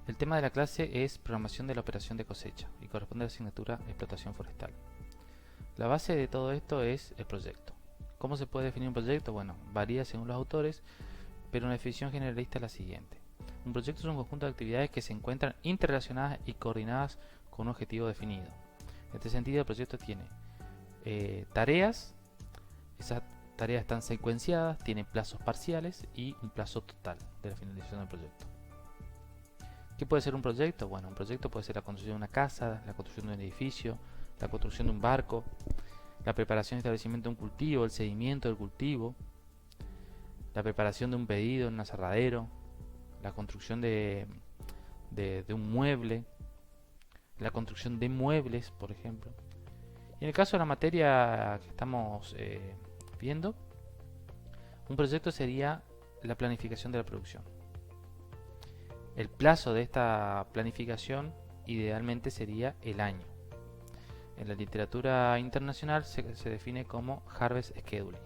El tema de la clase es programación de la operación de cosecha y corresponde a la asignatura explotación forestal. La base de todo esto es el proyecto. ¿Cómo se puede definir un proyecto? Bueno, varía según los autores, pero una definición generalista es la siguiente. Un proyecto es un conjunto de actividades que se encuentran interrelacionadas y coordinadas con un objetivo definido. En este sentido, el proyecto tiene tareas, esas tareas están secuenciadas, tienen plazos parciales y un plazo total de la finalización del proyecto. ¿Qué puede ser un proyecto? Bueno, un proyecto puede ser la construcción de una casa, la construcción de un edificio, la construcción de un barco, la preparación y establecimiento de un cultivo, el seguimiento del cultivo, la preparación de un pedido en un aserradero, la construcción de un mueble, la construcción de muebles, por ejemplo. Y en el caso de la materia que estamos viendo, un proyecto sería la planificación de la producción. El plazo de esta planificación idealmente sería el año. En la literatura internacional se define como Harvest Scheduling.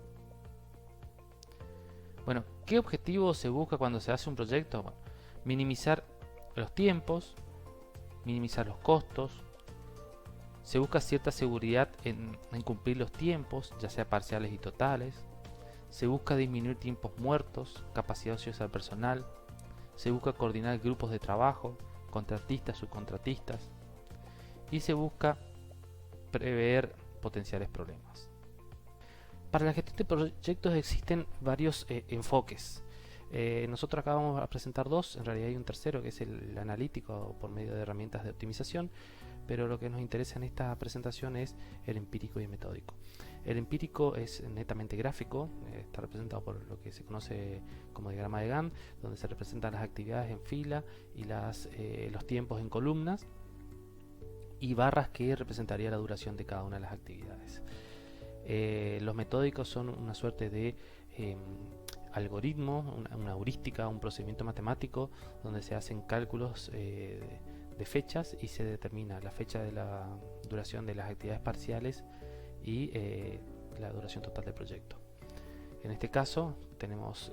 Bueno, ¿qué objetivo se busca cuando se hace un proyecto? Bueno, minimizar los tiempos, minimizar los costos. Se busca cierta seguridad en cumplir los tiempos, ya sea parciales y totales. Se busca disminuir tiempos muertos, capacidad ociosa del personal. Se busca coordinar grupos de trabajo, contratistas, subcontratistas. Y se busca prever potenciales problemas. Para la gestión de proyectos existen varios enfoques. Nosotros acá vamos a presentar dos, en realidad hay un tercero que es el analítico por medio de herramientas de optimización, pero lo que nos interesa en esta presentación es el empírico y el metódico. El empírico es netamente gráfico, está representado por lo que se conoce como diagrama de Gantt, donde se representan las actividades en fila y los tiempos en columnas, y barras que representaría la duración de cada una de las actividades. Los metódicos son una suerte de algoritmo, una heurística, un procedimiento matemático donde se hacen cálculos de fechas y se determina la fecha de la duración de las actividades parciales y la duración total del proyecto. En este caso tenemos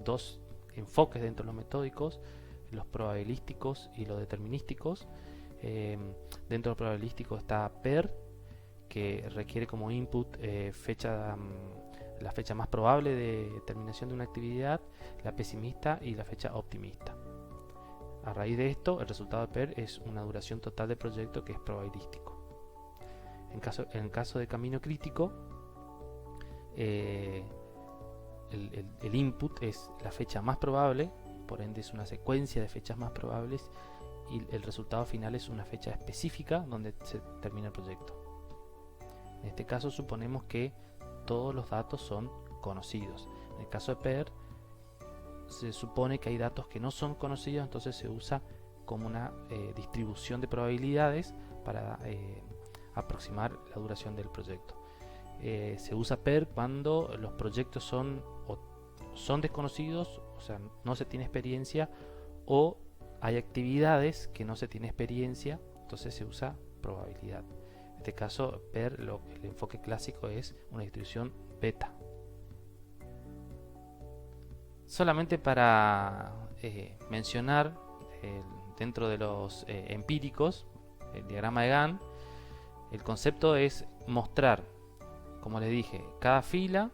dos enfoques dentro de los metódicos, los probabilísticos y los determinísticos. Dentro de los probabilísticos está PER, que requiere como input la fecha más probable de terminación de una actividad, la pesimista y la fecha optimista. A raíz de esto, el resultado de PER es una duración total del proyecto que es probabilístico. En el caso de camino crítico, el input es la fecha más probable, por ende es una secuencia de fechas más probables, y el resultado final es una fecha específica donde se termina el proyecto. En este caso suponemos que todos los datos son conocidos. En el caso de PER se supone que hay datos que no son conocidos, entonces se usa como una distribución de probabilidades para aproximar la duración del proyecto. Se usa PER cuando los proyectos son desconocidos, o sea, no se tiene experiencia, o hay actividades que no se tiene experiencia, entonces se usa probabilidad. En este caso, PER, el enfoque clásico es una distribución beta. Solamente para mencionar, dentro de los empíricos, el diagrama de Gantt, el concepto es mostrar, como les dije, cada fila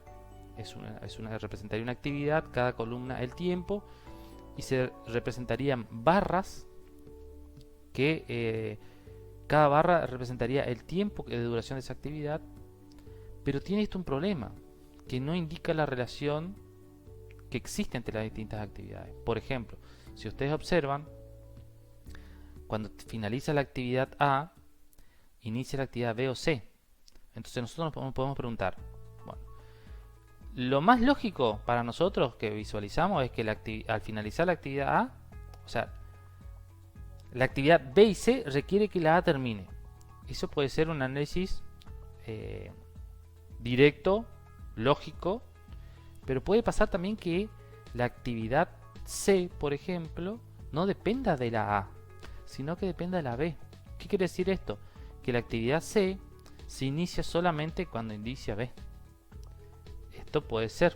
representaría una actividad, cada columna el tiempo, y se representarían barras que cada barra representaría el tiempo de duración de esa actividad, pero tiene esto un problema, que no indica la relación que existe entre las distintas actividades. Por ejemplo, si ustedes observan, cuando finaliza la actividad A, inicia la actividad B o C. Entonces nosotros nos podemos preguntar, bueno, lo más lógico para nosotros que visualizamos es que al finalizar la actividad A, o sea, la actividad B y C requiere que la A termine. Eso puede ser un análisis directo, lógico, pero puede pasar también que la actividad C, por ejemplo, no dependa de la A, sino que dependa de la B. ¿Qué quiere decir esto? Que la actividad C se inicia solamente cuando inicia B. Esto puede ser,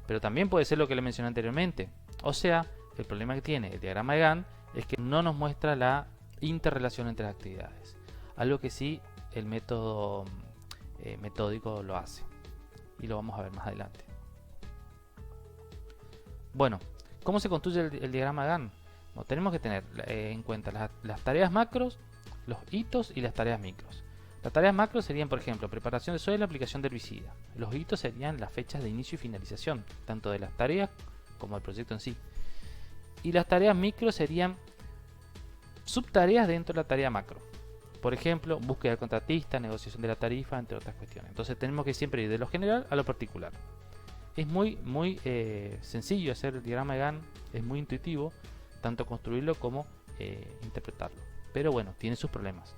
pero también puede ser lo que le mencioné anteriormente. O sea, el problema que tiene el diagrama de Gantt es que no nos muestra la interrelación entre las actividades, algo que sí el método metódico lo hace, y lo vamos a ver más adelante. Bueno, ¿cómo se construye el diagrama Gantt? Bueno, tenemos que tener en cuenta las tareas macros, los hitos y las tareas micros. Las tareas macros serían, por ejemplo, preparación de suelo y aplicación de herbicida. Los hitos serían las fechas de inicio y finalización, tanto de las tareas como del proyecto en sí. Y las tareas micro serían subtareas dentro de la tarea macro. Por ejemplo, búsqueda del contratista, negociación de la tarifa, entre otras cuestiones. Entonces tenemos que siempre ir de lo general a lo particular. Es muy sencillo hacer el diagrama de Gantt, es muy intuitivo, tanto construirlo como interpretarlo. Pero bueno, tiene sus problemas.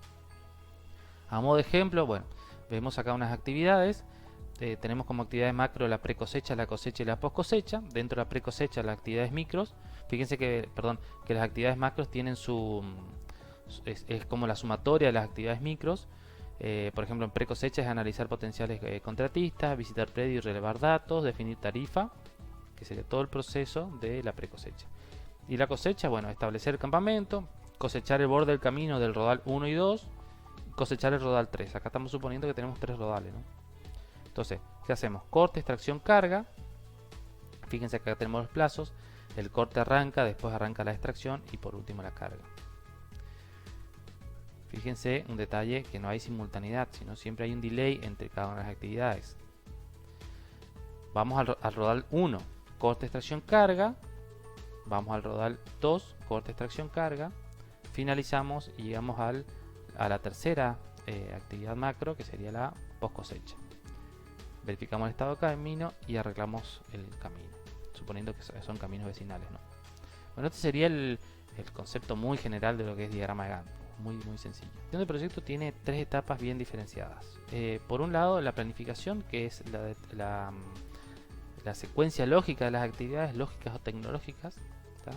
A modo de ejemplo, bueno, vemos acá unas actividades. Tenemos como actividades macro la pre-cosecha, la cosecha y la post-cosecha. Dentro de la pre-cosecha las actividades micros. Fíjense que las actividades macros tienen es como la sumatoria de las actividades micros. Por ejemplo, en pre-cosecha es analizar potenciales contratistas, visitar predio y relevar datos, definir tarifa, que sería todo el proceso de la pre-cosecha. Y la cosecha, bueno, establecer el campamento, cosechar el borde del camino del rodal 1 y 2, cosechar el rodal 3. Acá estamos suponiendo que tenemos 3 rodales, ¿no? Entonces, ¿qué hacemos? Corte, extracción, carga. Fíjense que acá tenemos los plazos. El corte arranca, después arranca la extracción y por último la carga. Fíjense un detalle, que no hay simultaneidad, sino siempre hay un delay entre cada una de las actividades. Vamos al rodal 1, corte, extracción, carga. Vamos al rodal 2, corte, extracción, carga. Finalizamos y llegamos a la tercera actividad macro, que sería la post cosecha. Verificamos el estado de camino y arreglamos el camino, suponiendo que son caminos vecinales, ¿no? Bueno, este sería el concepto muy general de lo que es diagrama de Gantt. Muy sencillo. El proyecto tiene 3 etapas bien diferenciadas. Por un lado, la planificación, que es la secuencia lógica de las actividades, lógicas o tecnológicas, ¿tá?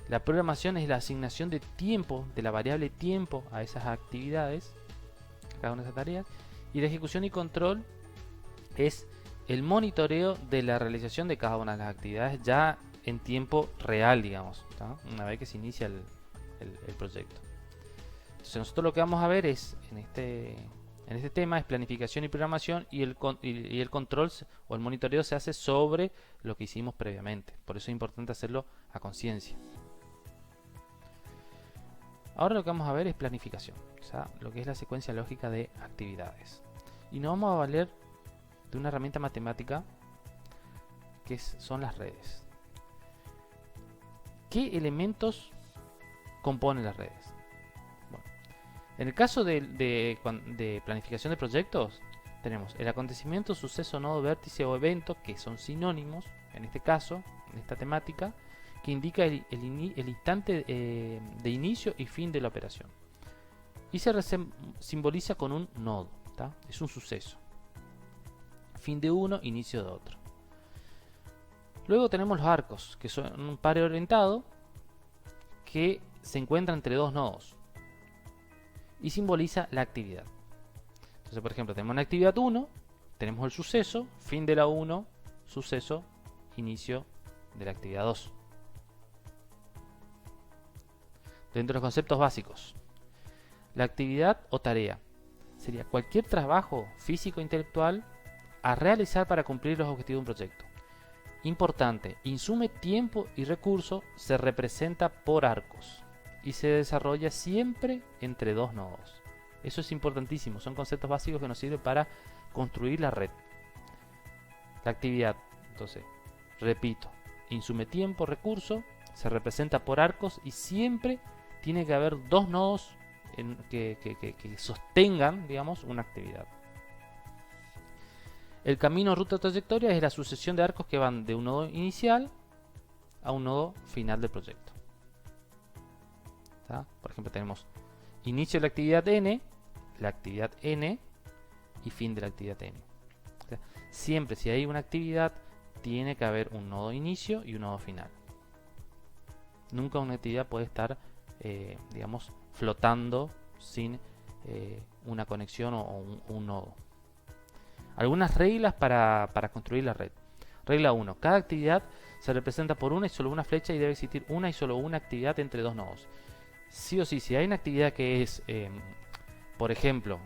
La programación es la asignación de tiempo, de la variable tiempo a esas actividades, a cada una de esas tareas. Y la ejecución y control es el monitoreo de la realización de cada una de las actividades ya en tiempo real, digamos, ¿tá? Una vez que se inicia el proyecto. Entonces nosotros lo que vamos a ver es en este tema es planificación y programación, y el control o el monitoreo se hace sobre lo que hicimos previamente. Por eso es importante hacerlo a conciencia. Ahora lo que vamos a ver es planificación, o sea, lo que es la secuencia lógica de actividades. Y nos vamos a valer de una herramienta matemática que son las redes. ¿Qué elementos componen las redes? Bueno, en el caso de planificación de proyectos, tenemos el acontecimiento, suceso, nodo, vértice o evento, que son sinónimos en este caso, en esta temática, que indica el instante de inicio y fin de la operación. Y se simboliza con un nodo, ¿tá? Es un suceso. Fin de uno, inicio de otro. Luego tenemos los arcos, que son un par orientado que se encuentra entre dos nodos y simboliza la actividad. Entonces, por ejemplo, tenemos una actividad 1, tenemos el suceso, fin de la 1, suceso, inicio de la actividad 2. Dentro de los conceptos básicos, la actividad o tarea sería cualquier trabajo físico o intelectual a realizar para cumplir los objetivos de un proyecto. Importante, insume tiempo y recursos, se representa por arcos y se desarrolla siempre entre dos nodos. Eso es importantísimo, son conceptos básicos que nos sirven para construir la red. La actividad, entonces, repito, insume tiempo, recurso, se representa por arcos y siempre tiene que haber dos nodos que sostengan, digamos, una actividad. El camino, ruta o trayectoria es la sucesión de arcos que van de un nodo inicial a un nodo final del proyecto. ¿Tá? Por ejemplo, tenemos inicio de la actividad N y fin de la actividad N. O sea, siempre si hay una actividad tiene que haber un nodo inicio y un nodo final. Nunca una actividad puede estar, digamos, flotando sin una conexión o un nodo. Algunas reglas para construir la red. Regla 1. Cada actividad se representa por una y solo una flecha y debe existir una y solo una actividad entre dos nodos. Sí o sí, si hay una actividad que es, por ejemplo,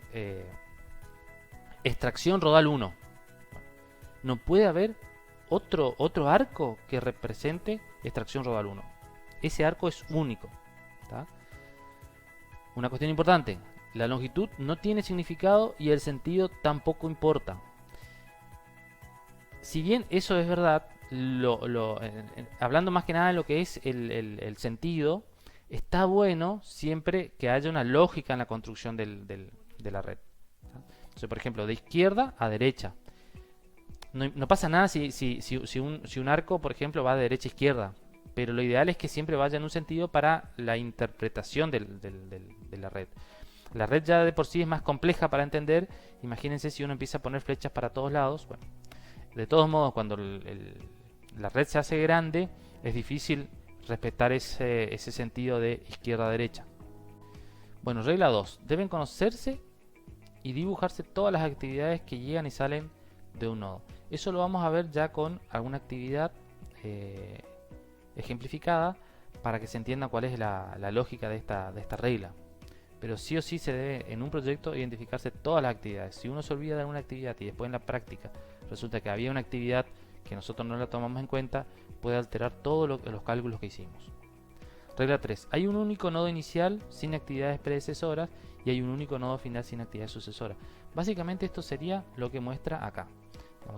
extracción rodal 1, no puede haber otro arco que represente extracción rodal 1. Ese arco es único. ¿Tá? Una cuestión importante, la longitud no tiene significado y el sentido tampoco importa. Si bien eso es verdad, hablando más que nada de lo que es el sentido, está bueno siempre que haya una lógica en la construcción de la red. Entonces, por ejemplo, de izquierda a derecha. No pasa nada si un arco, por ejemplo, va de derecha a izquierda, pero lo ideal es que siempre vaya en un sentido para la interpretación de la red. La red ya de por sí es más compleja para entender. Imagínense si uno empieza a poner flechas para todos lados. Bueno, de todos modos, cuando la red se hace grande, es difícil respetar ese sentido de izquierda a derecha. Bueno, regla 2. Deben conocerse y dibujarse todas las actividades que llegan y salen de un nodo. Eso lo vamos a ver ya con alguna actividad ejemplificada para que se entienda cuál es la lógica de esta regla. Pero sí o sí se debe en un proyecto identificarse todas las actividades. Si uno se olvida de alguna actividad y después en la práctica resulta que había una actividad que nosotros no la tomamos en cuenta, puede alterar todos los cálculos que hicimos. Regla 3. Hay un único nodo inicial sin actividades predecesoras y hay un único nodo final sin actividades sucesoras. Básicamente esto sería lo que muestra acá.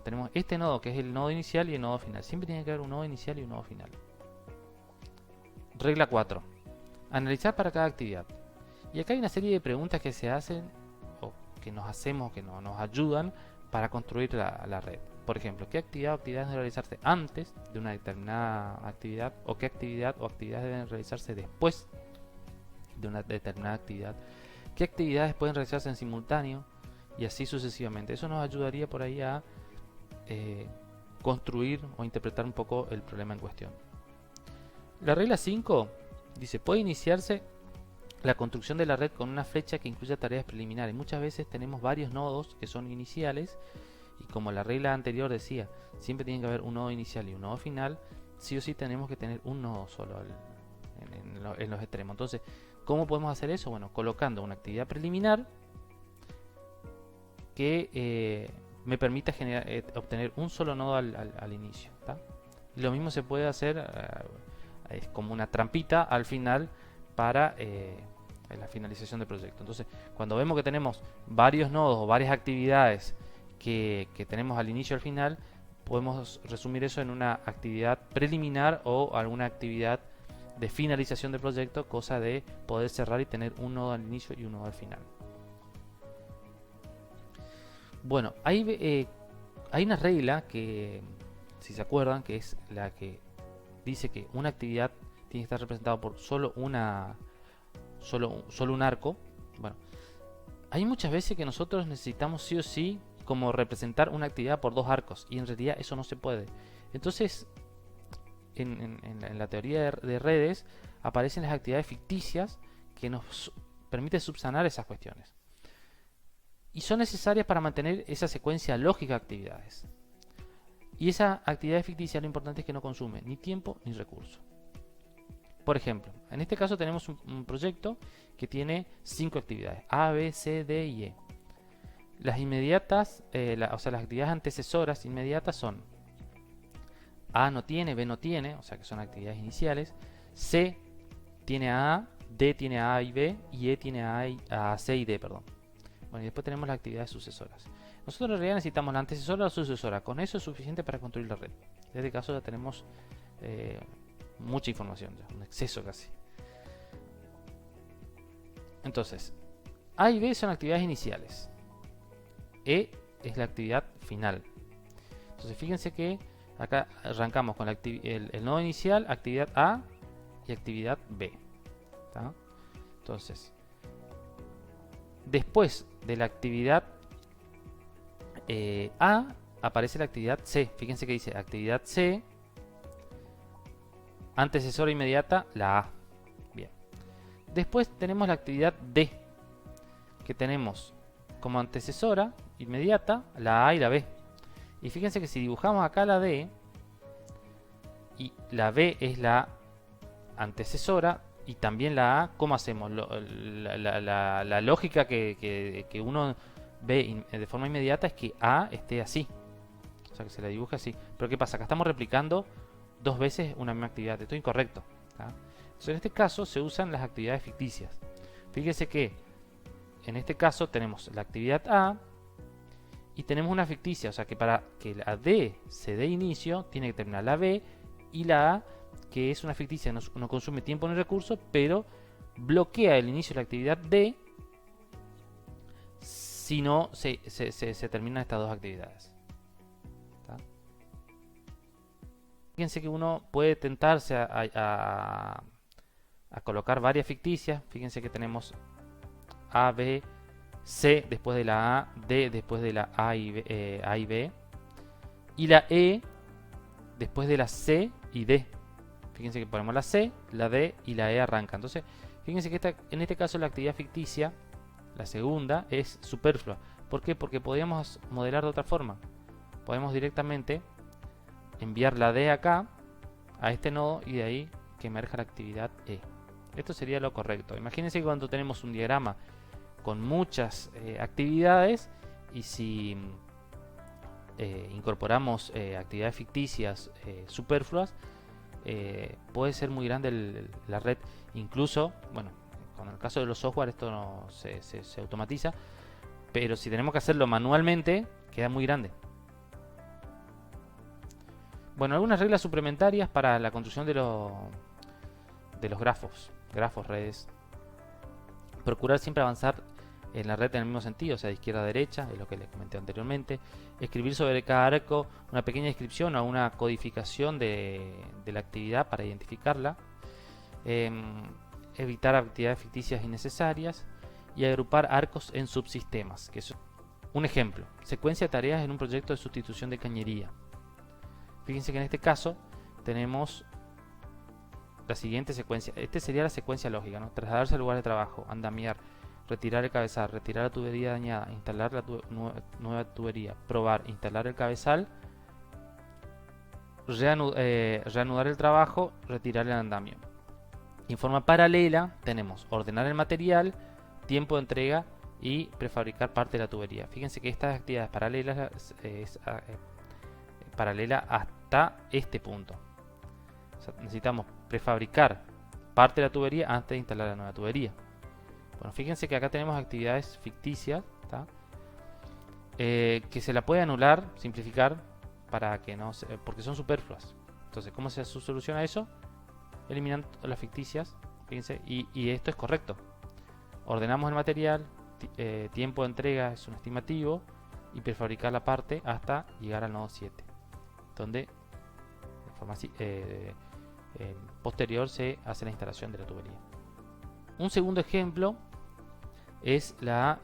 Tenemos este nodo que es el nodo inicial y el nodo final. Siempre tiene que haber un nodo inicial y un nodo final. Regla 4. Analizar para cada actividad. Y acá hay una serie de preguntas que se hacen o que nos hacemos, que nos ayudan para construir la red. Por ejemplo, ¿qué actividad o actividades deben realizarse antes de una determinada actividad? ¿O qué actividad o actividades deben realizarse después de una determinada actividad? ¿Qué actividades pueden realizarse en simultáneo? Y así sucesivamente. Eso nos ayudaría por ahí a construir o interpretar un poco el problema en cuestión. La regla 5 dice, puede iniciarse la construcción de la red con una flecha que incluya tareas preliminares. Muchas veces tenemos varios nodos que son iniciales y como la regla anterior decía, siempre tiene que haber un nodo inicial y un nodo final, sí o sí tenemos que tener un nodo solo en los extremos. Entonces, ¿cómo podemos hacer eso? Bueno, colocando una actividad preliminar que me permita obtener un solo nodo al inicio. ¿Tá? Y lo mismo se puede hacer es como una trampita al final para la finalización del proyecto. Entonces, cuando vemos que tenemos varios nodos o varias actividades que tenemos al inicio y al final, podemos resumir eso en una actividad preliminar o alguna actividad de finalización del proyecto, cosa de poder cerrar y tener un nodo al inicio y un nodo al final. Bueno, hay una regla que, si se acuerdan, que es la que dice que una actividad tiene que estar representada por solo un arco. Bueno, hay muchas veces que nosotros necesitamos sí o sí como representar una actividad por dos arcos y en realidad eso no se puede. Entonces, en la teoría de redes aparecen las actividades ficticias que nos permiten subsanar esas cuestiones. Y son necesarias para mantener esa secuencia lógica de actividades. Y esa actividad ficticia lo importante es que no consume ni tiempo ni recursos. Por ejemplo, en este caso tenemos un proyecto que tiene 5 actividades, A, B, C, D y E. Las inmediatas, o sea, las actividades antecesoras inmediatas son A no tiene, B no tiene, o sea que son actividades iniciales, C tiene A, D tiene A y B y E tiene a C y D, perdón. Bueno, y después tenemos las actividades sucesoras. Nosotros en realidad necesitamos la antecesora o la sucesora, con eso es suficiente para construir la red. En este caso ya tenemos mucha información, ya, un exceso casi. Entonces, A y B son actividades iniciales. E es la actividad final. Entonces fíjense que acá arrancamos con el nodo inicial, actividad A y actividad B. ¿Tá? Entonces, después de la actividad A aparece la actividad C. Fíjense que dice actividad C, antecesora inmediata, la A. Bien. Después tenemos la actividad D, que tenemos como antecesora inmediata la A y la B. Y fíjense que si dibujamos acá la D, y la B es la antecesora, y también la A, ¿cómo hacemos? La lógica que uno ve de forma inmediata es que A esté así. O sea, que se la dibuje así. Pero ¿qué pasa? Acá estamos replicando dos veces una misma actividad. Esto es incorrecto. Entonces, en este caso se usan las actividades ficticias. Fíjense que en este caso tenemos la actividad A y tenemos una ficticia. O sea, que para que la D se dé inicio, tiene que terminar la B, y la A, que es una ficticia, no consume tiempo ni recursos, pero bloquea el inicio de la actividad D si no se terminan estas dos actividades. Fíjense que uno puede tentarse a colocar varias ficticias. Fíjense que tenemos A, B, C después de la A, D después de la A y B, y la E después de la C y D. Fíjense que ponemos la C, la D y la E arranca. Entonces, fíjense que en este caso la actividad ficticia, la segunda, es superflua. ¿Por qué? Porque podríamos modelar de otra forma. Podemos directamente enviar la D acá, a este nodo, y de ahí que emerja la actividad E. Esto sería lo correcto. Imagínense que cuando tenemos un diagrama con muchas actividades, y si incorporamos actividades ficticias superfluas, puede ser muy grande la red. Incluso, bueno, con el caso de los software esto no se automatiza, pero si tenemos que hacerlo manualmente, queda muy grande. Bueno, algunas reglas suplementarias para la construcción de los grafos, redes. Procurar siempre avanzar en la red en el mismo sentido, o sea, de izquierda a derecha, es lo que les comenté anteriormente. Escribir sobre cada arco una pequeña descripción o una codificación de la actividad para identificarla. Evitar actividades ficticias innecesarias y agrupar arcos en subsistemas. Un ejemplo, secuencia de tareas en un proyecto de sustitución de cañería. Fíjense que en este caso tenemos la siguiente secuencia. Esta sería la secuencia lógica, ¿no? Trasladarse al lugar de trabajo, andamiar, retirar el cabezal, retirar la tubería dañada, instalar la nueva tubería, probar, instalar el cabezal, reanudar el trabajo, retirar el andamio. En forma paralela tenemos ordenar el material, tiempo de entrega y prefabricar parte de la tubería. Fíjense que estas actividades paralelas es paralela hasta este punto. O sea, necesitamos prefabricar parte de la tubería antes de instalar la nueva tubería. Bueno, fíjense que acá tenemos actividades ficticias, que se la puede anular, simplificar, para que no porque son superfluas. Entonces, ¿cómo se soluciona eso? Eliminando las ficticias. Fíjense, y esto es correcto. Ordenamos el material, tiempo de entrega es un estimativo, y prefabricar la parte hasta llegar al nodo 7, donde de forma posterior se hace la instalación de la tubería. Un segundo ejemplo es la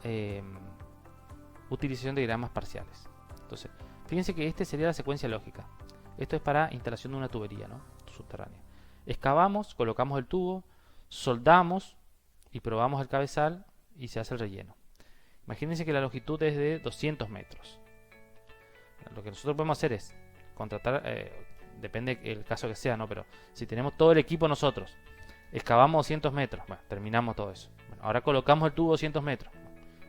utilización de diagramas parciales. Entonces, fíjense que este sería la secuencia lógica. Esto es para instalación de una tubería, ¿no?, subterránea. Excavamos, colocamos el tubo, soldamos y probamos el cabezal y se hace el relleno. Imagínense que la longitud es de 200 metros. Lo que nosotros podemos hacer es contratar, depende del caso que sea, ¿no? Pero si tenemos todo el equipo nosotros, excavamos 200 metros, bueno, terminamos todo eso. Bueno, ahora colocamos el tubo 200 metros.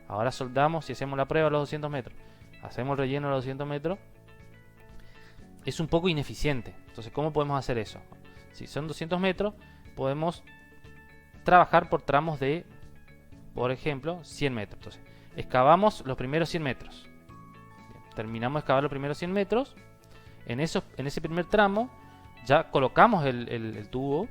Ahora soldamos y hacemos la prueba a los 200 metros. Hacemos el relleno a los 200 metros. Es un poco ineficiente. Entonces, ¿cómo podemos hacer eso? Si son 200 metros, podemos trabajar por tramos de, por ejemplo, 100 metros. Entonces, excavamos los primeros 100 metros. Terminamos de excavar los primeros 100 metros. En ese primer tramo ya colocamos el tubo.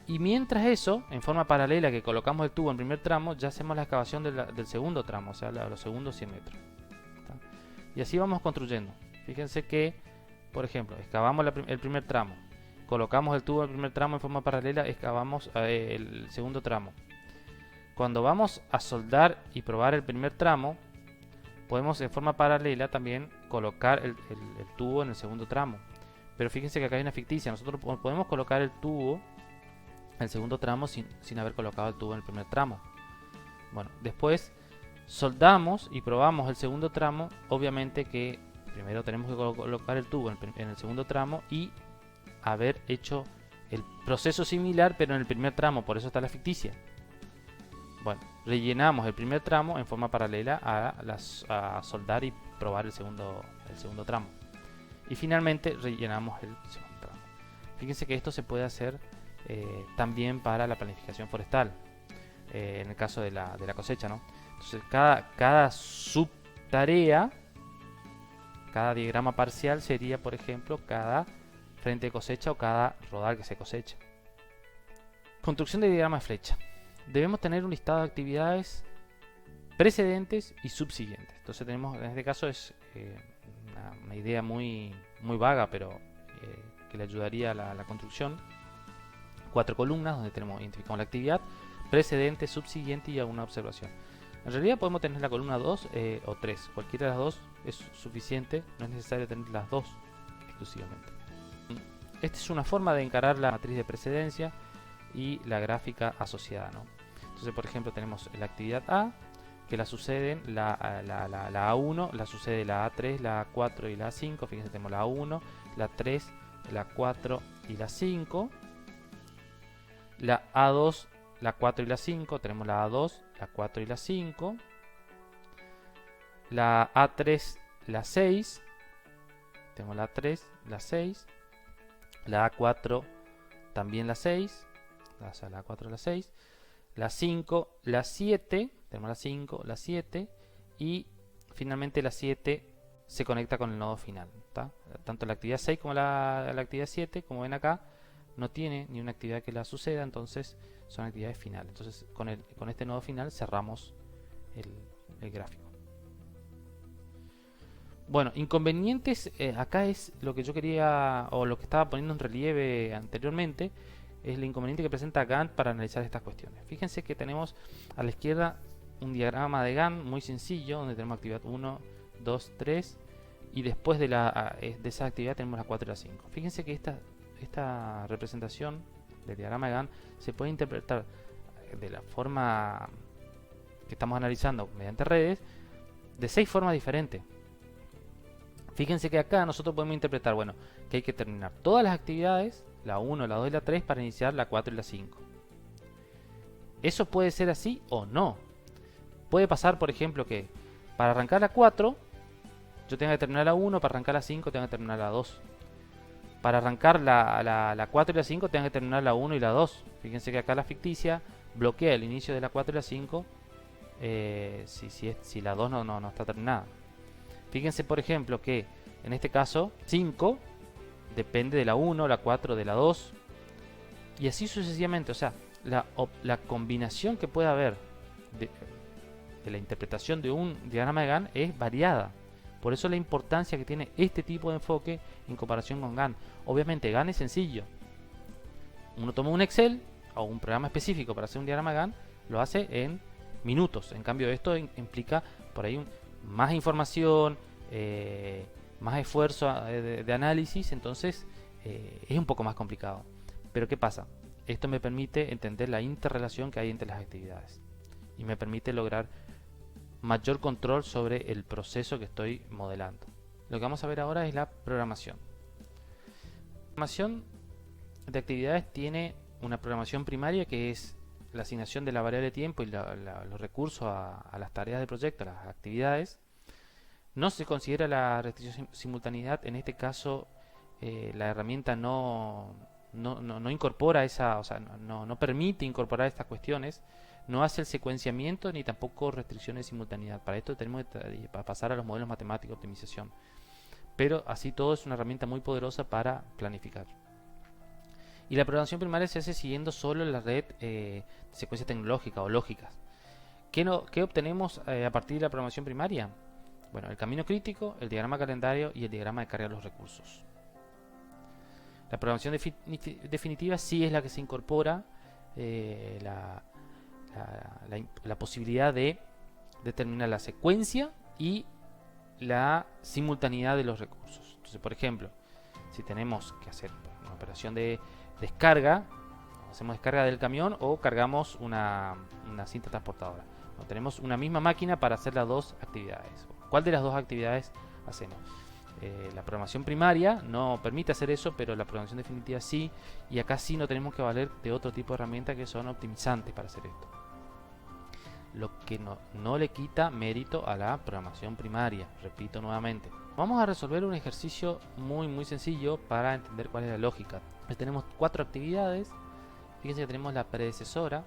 Y mientras eso, en forma paralela que colocamos el tubo en el primer tramo, ya hacemos la excavación del segundo tramo, o sea, los segundos 100 metros. ¿Está? Y así vamos construyendo. Fíjense que, por ejemplo, excavamos el primer tramo, colocamos el tubo en el primer tramo en forma paralela, excavamos el segundo tramo. Cuando vamos a soldar y probar el primer tramo, podemos en forma paralela también colocar el tubo en el segundo tramo. Pero fíjense que acá hay una ficticia. Nosotros podemos colocar el tubo en el segundo tramo sin haber colocado el tubo en el primer tramo. Bueno, después soldamos y probamos el segundo tramo. Obviamente que primero tenemos que colocar el tubo en el segundo tramo y haber hecho el proceso similar pero en el primer tramo, por eso está la ficticia. Bueno, rellenamos el primer tramo en forma paralela a soldar y probar el segundo tramo. Y finalmente rellenamos el segundo tramo. Fíjense que esto se puede hacer también para la planificación forestal, en el caso de la cosecha, ¿no? Entonces cada subtarea, cada diagrama parcial sería, por ejemplo, cada frente de cosecha o cada rodal que se cosecha. Construcción de diagrama de flecha. Debemos tener un listado de actividades precedentes y subsiguientes. Entonces tenemos, en este caso es una idea muy vaga, pero que le ayudaría a la construcción. 4 columnas donde identificamos la actividad precedente, subsiguiente y alguna observación. En realidad podemos tener la columna 2 o 3, cualquiera de las dos es suficiente, no es necesario tener las dos exclusivamente. Esta es una forma de encarar la matriz de precedencia y la gráfica asociada, ¿no? Entonces, por ejemplo, tenemos la actividad A, que la suceden la A1, la sucede la A3, la A4 y la A5. Fíjense, tenemos la A1, la 3, la 4 y la 5. La A2, la 4 y la 5. Tenemos la A2, la 4 y la 5. La A3, la 6. Tenemos la A3, la 6. La A4, también la 6. O sea, la A4, la 6. La 5, la 7. Tenemos la 5, la 7. Y finalmente la 7 se conecta con el nodo final, ¿tá? Tanto la actividad 6 como la actividad 7, como ven acá, no tiene ni una actividad que la suceda, entonces son actividades finales. Entonces con este nodo final cerramos el gráfico. Bueno, inconvenientes, acá es lo que yo quería, o lo que estaba poniendo en relieve anteriormente, es el inconveniente que presenta Gantt para analizar estas cuestiones. Fíjense que tenemos a la izquierda un diagrama de Gantt muy sencillo, donde tenemos actividad 1, 2, 3, y después de esa actividad tenemos la 4 y la 5. Fíjense que esta representación del diagrama de Gantt se puede interpretar de la forma que estamos analizando mediante redes, de 6 formas diferentes. Fíjense que acá nosotros podemos interpretar, bueno, que hay que terminar todas las actividades, la 1, la 2 y la 3, para iniciar la 4 y la 5. Eso puede ser así o no. Puede pasar, por ejemplo, que para arrancar la 4, yo tenga que terminar la 1, para arrancar la 5, tenga que terminar la 2. Para arrancar la 4 y la 5, tenga que terminar la 1 y la 2. Fíjense que acá la ficticia bloquea el inicio de la 4 y la 5 si la 2 no está terminada. Fíjense, por ejemplo, que en este caso 5 depende de la 1, la 4 de la 2 y así sucesivamente. O sea, la combinación que puede haber de la interpretación de un diagrama de Gantt es variada. Por eso la importancia que tiene este tipo de enfoque en comparación con Gantt. Obviamente Gantt es sencillo. Uno toma un Excel o un programa específico para hacer un diagrama de Gantt, lo hace en minutos. En cambio esto implica por ahí más información, más esfuerzo de análisis, entonces es un poco más complicado. Pero ¿qué pasa? Esto me permite entender la interrelación que hay entre las actividades y me permite lograr mayor control sobre el proceso que estoy modelando. Lo que vamos a ver ahora es la programación. La programación de actividades tiene una programación primaria, que es la asignación de la variable tiempo y los recursos a las tareas del proyecto, a las actividades. No se considera la restricción simultaneidad. En este caso la herramienta no incorpora esa, o sea, no permite incorporar estas cuestiones. No hace el secuenciamiento ni tampoco restricciones de simultaneidad. Para esto tenemos que pasar a los modelos matemáticos de optimización. Pero así todo es una herramienta muy poderosa para planificar. Y la programación primaria se hace siguiendo solo la red de secuencia tecnológica o lógicas. ¿Qué obtenemos a partir de la programación primaria? Bueno, el camino crítico, el diagrama calendario y el diagrama de carga de los recursos. La programación definitiva sí es la que se incorpora la posibilidad de determinar la secuencia y la simultaneidad de los recursos. Entonces, por ejemplo, si tenemos que hacer una operación de descarga, hacemos descarga del camión o cargamos una cinta transportadora. Tenemos una misma máquina para hacer las dos actividades. ¿Cuál de las dos actividades hacemos? La programación primaria no permite hacer eso, pero la programación definitiva sí, y acá sí no tenemos que valer de otro tipo de herramientas que son optimizantes para hacer esto. Lo que no le quita mérito a la programación primaria, repito nuevamente. Vamos a resolver un ejercicio muy sencillo para entender cuál es la lógica. Tenemos 4 actividades. Fíjense que tenemos la predecesora.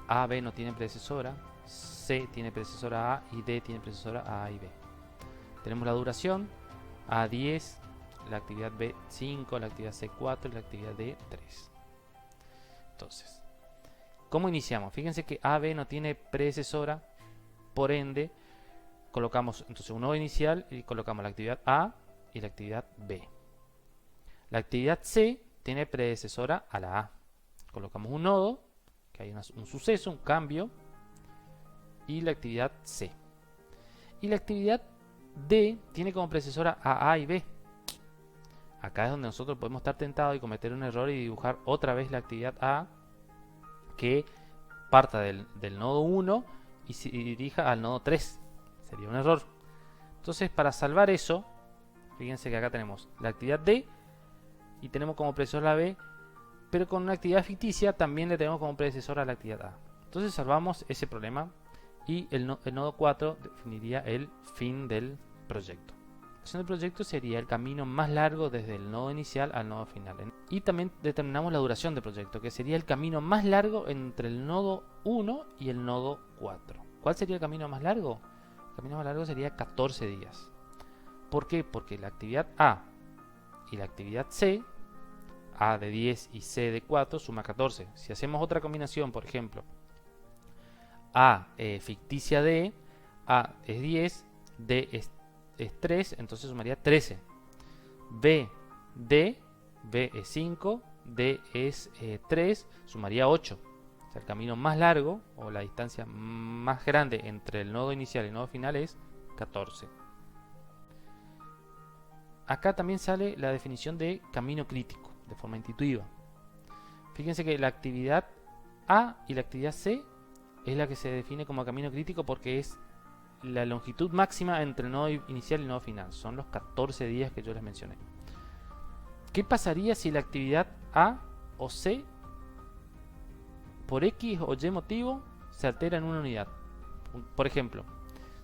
A, B no tiene predecesora, C tiene predecesora A y D tiene predecesora A y B. Tenemos la duración, A10, la actividad B5, la actividad C4 y la actividad D3. Entonces, ¿cómo iniciamos? Fíjense que AB no tiene predecesora, por ende, colocamos entonces un nodo inicial y colocamos la actividad A y la actividad B. La actividad C tiene predecesora a la A. Colocamos un nodo, que hay un suceso, un cambio, y la actividad C. Y la actividad D tiene como predecesora a A y B. Acá es donde nosotros podemos estar tentados y cometer un error y dibujar otra vez la actividad A que parta del nodo 1 y se dirija al nodo 3. Sería un error. Entonces, para salvar eso, fíjense que acá tenemos la actividad D y tenemos como predecesor la B, pero con una actividad ficticia también le tenemos como predecesor a la actividad A. Entonces salvamos ese problema y el nodo 4 definiría el fin del proyecto. El fin del proyecto sería el camino más largo desde el nodo inicial al nodo final. Y también determinamos la duración del proyecto, que sería el camino más largo entre el nodo 1 y el nodo 4. ¿Cuál sería el camino más largo? El camino más largo sería 14 días. ¿Por qué? Porque la actividad A y la actividad C, A de 10 y C de 4, suma 14. Si hacemos otra combinación, por ejemplo, A ficticia D, A es 10, D es 3, entonces sumaría 13. B, D, B es 5, D es 3, sumaría 8. O sea, el camino más largo o la distancia más grande entre el nodo inicial y el nodo final es 14. Acá también sale la definición de camino crítico, de forma intuitiva. Fíjense que la actividad A y la actividad C es la que se define como camino crítico porque es la longitud máxima entre el nodo inicial y el nodo final. Son los 14 días que yo les mencioné. ¿Qué pasaría si la actividad A o C, por X o Y motivo, se altera en una unidad? Por ejemplo,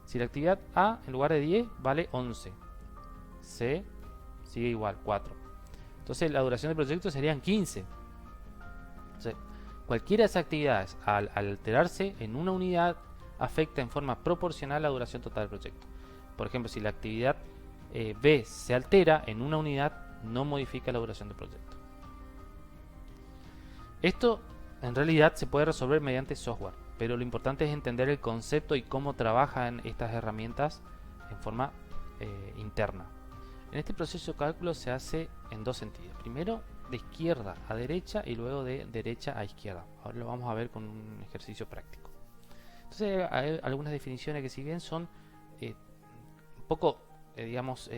si la actividad A en lugar de 10 vale 11, C sigue igual, 4. Entonces la duración del proyecto serían 15. Entonces, cualquiera de esas actividades, al alterarse en una unidad, afecta en forma proporcional la duración total del proyecto. Por ejemplo, si la actividad B se altera en una unidad, no modifica la duración del proyecto. Esto en realidad se puede resolver mediante software, pero lo importante es entender el concepto y cómo trabajan estas herramientas en forma interna. En este proceso de cálculo se hace en dos sentidos. Primero, de izquierda a derecha y luego de derecha a izquierda. Ahora lo vamos a ver con un ejercicio práctico. Entonces hay algunas definiciones que, si bien son un poco, digamos,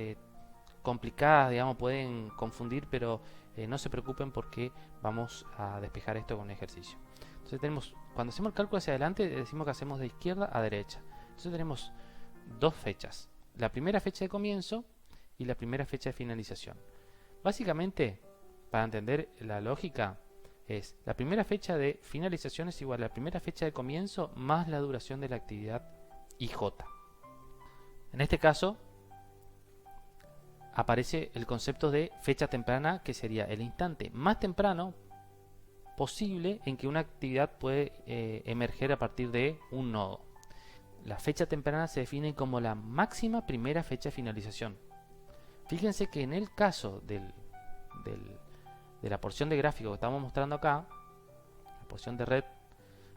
complicadas, digamos, pueden confundir, pero no se preocupen porque vamos a despejar esto con un ejercicio. Entonces tenemos, cuando hacemos el cálculo hacia adelante, decimos que hacemos de izquierda a derecha. Entonces tenemos dos fechas. La primera fecha de comienzo y la primera fecha de finalización. Básicamente, para entender la lógica, es la primera fecha de finalización es igual a la primera fecha de comienzo más la duración de la actividad IJ. En este caso aparece el concepto de fecha temprana, que sería el instante más temprano posible en que una actividad puede emerger a partir de un nodo. La fecha temprana se define como la máxima primera fecha de finalización. Fíjense que en el caso de la porción de gráfico que estamos mostrando acá, la porción de red,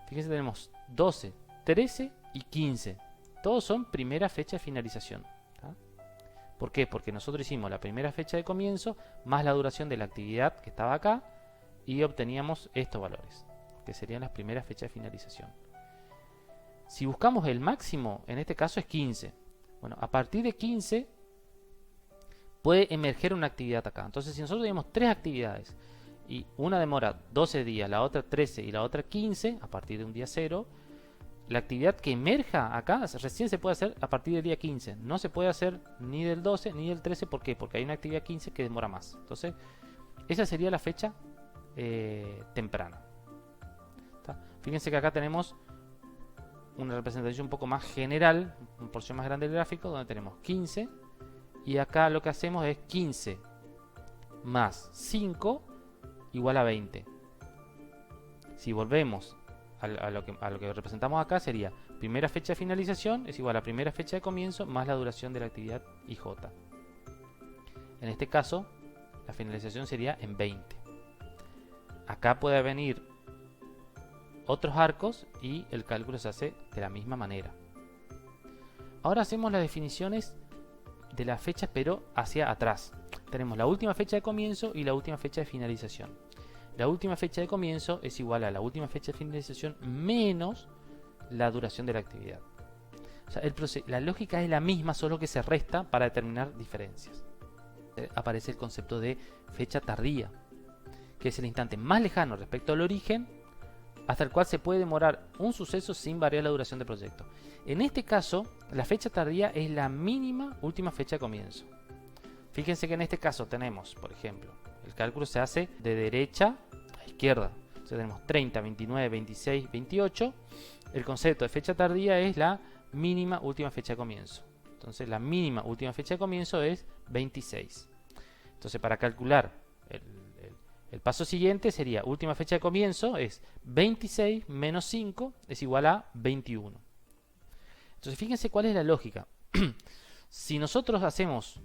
fíjense, tenemos 12, 13 y 15. Todos son primera fecha de finalización. ¿Tá? ¿Por qué? Porque nosotros hicimos la primera fecha de comienzo más la duración de la actividad que estaba acá y obteníamos estos valores, que serían las primeras fechas de finalización. Si buscamos el máximo, en este caso es 15. Bueno, a partir de 15 puede emerger una actividad acá. Entonces, si nosotros tenemos tres actividades y una demora 12 días, la otra 13 y la otra 15, a partir de un día 0, la actividad que emerja acá recién se puede hacer a partir del día 15. No se puede hacer ni del 12 ni del 13. ¿Por qué? Porque hay una actividad 15 que demora más. Entonces, esa sería la fecha temprana. ¿Está? Fíjense que acá tenemos una representación un poco más general, una porción más grande del gráfico, donde tenemos 15. Y acá lo que hacemos es 15 más 5 igual a 20. Si volvemos a lo que representamos acá, sería primera fecha de finalización es igual a primera fecha de comienzo más la duración de la actividad IJ. En este caso, la finalización sería en 20. Acá puede venir otros arcos y el cálculo se hace de la misma manera. Ahora hacemos las definiciones de las fechas, pero hacia atrás. Tenemos la última fecha de comienzo y la última fecha de finalización. La última fecha de comienzo es igual a la última fecha de finalización menos la duración de la actividad. O sea, la lógica es la misma, solo que se resta para determinar diferencias. Aparece el concepto de fecha tardía, que es el instante más lejano respecto al origen hasta el cual se puede demorar un suceso sin variar la duración del proyecto. En este caso, la fecha tardía es la mínima última fecha de comienzo. Fíjense que en este caso tenemos, por ejemplo, el cálculo se hace de derecha a izquierda. O sea, tenemos 30, 29, 26, 28. El concepto de fecha tardía es la mínima última fecha de comienzo. Entonces, la mínima última fecha de comienzo es 26. Entonces, para calcular el paso siguiente sería última fecha de comienzo es 26 menos 5 es igual a 21. Entonces, fíjense cuál es la lógica. Si nosotros hacemos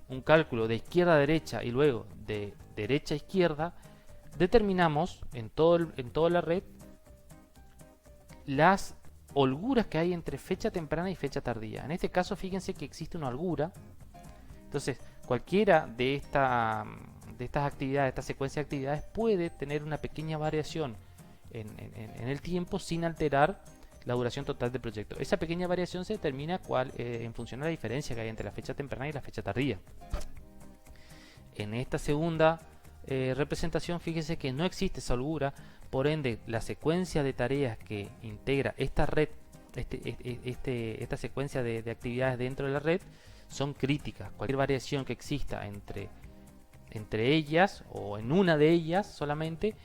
un cálculo de izquierda a derecha y luego de derecha a izquierda, determinamos en toda la red las holguras que hay entre fecha temprana y fecha tardía. En este caso, fíjense que existe una holgura. Entonces, cualquiera de estas actividades, esta secuencia de actividades, puede tener una pequeña variación en el tiempo sin alterar la duración total del proyecto. Esa pequeña variación se determina en función de la diferencia que hay entre la fecha temprana y la fecha tardía. En esta segunda representación, fíjese que no existe esa holgura, por ende la secuencia de tareas que integra esta red, esta secuencia de actividades dentro de la red, son críticas. Cualquier variación que exista entre ellas o en una de ellas solamente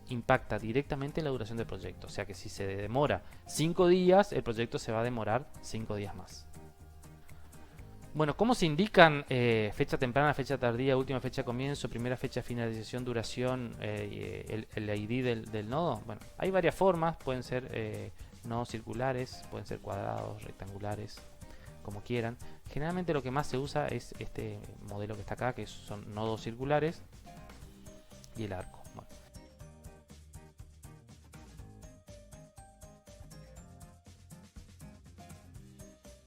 impacta directamente en la duración del proyecto. O sea que si se demora 5 días, el proyecto se va a demorar 5 días más. Bueno, ¿cómo se indican fecha temprana, fecha tardía, última fecha de comienzo, primera fecha de finalización, duración, el ID del nodo? Bueno, hay varias formas, pueden ser nodos circulares, pueden ser cuadrados, rectangulares, como quieran. Generalmente lo que más se usa es este modelo que está acá, que son nodos circulares y el arco.